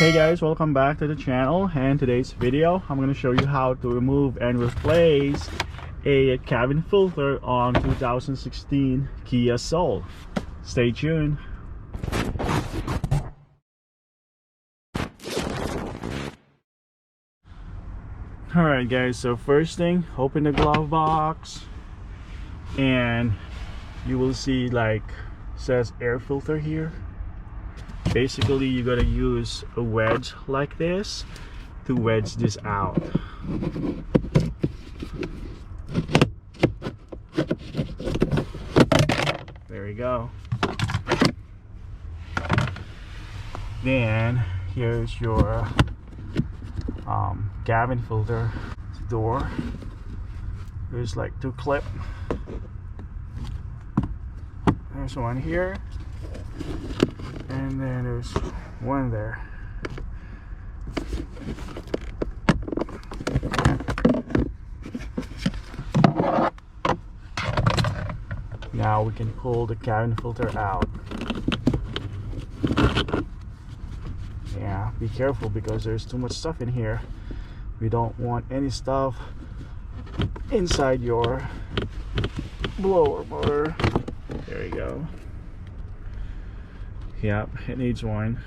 Hey guys, welcome back to the channel, and today's video I'm going to show you how to remove and replace a cabin filter on 2016 Kia Soul. Stay tuned. Alright guys, so first thing, open the glove box and you will see like says air filter here. Basically you gotta use a wedge like this to wedge this out. There we go. Then here's your cabin filter door. There's like two clips. There's one here, and then there's one there. Now we can pull the cabin filter out. Yeah, be careful because there's too much stuff in here. We don't want any stuff inside your blower motor. There you go. Yep, it needs one.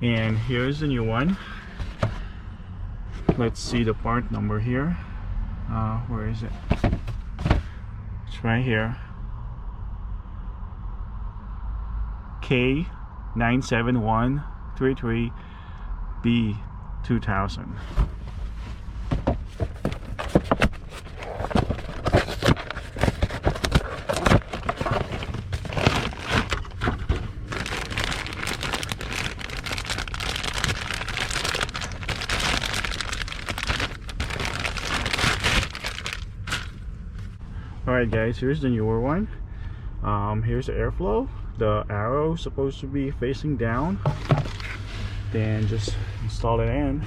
And here's the new one. Let's see the part number here. Where is it? It's right here. K97133B2000. Alright guys, here's the newer one. Here's the airflow. The arrow is supposed to be facing down. Then just install it in.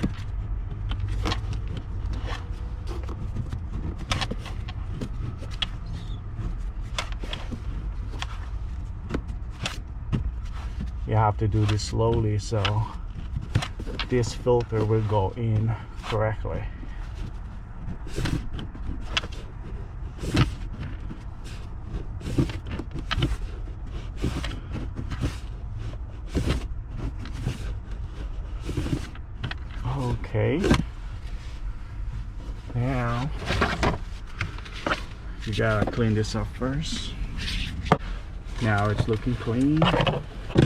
You have to do this slowly so this filter will go in correctly. Okay, now you gotta clean this up first. Now it's looking clean.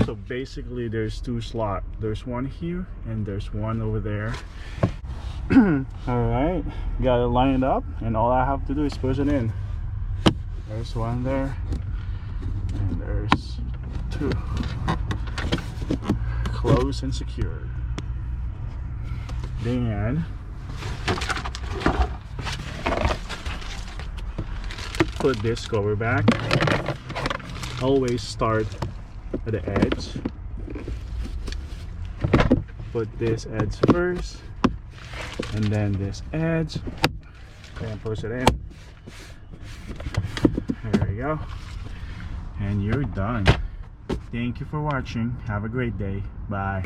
So basically there's two slots. There's one here and there's one over there. Alright, gotta line it up, and all I have to do is push it in. There's one there, and there's two. Close and secured. Then put this cover back. Always start at the edge. Put this edge first, and then this edge, and push it in. There you go, and you're done. Thank you for watching. Have a great day. Bye.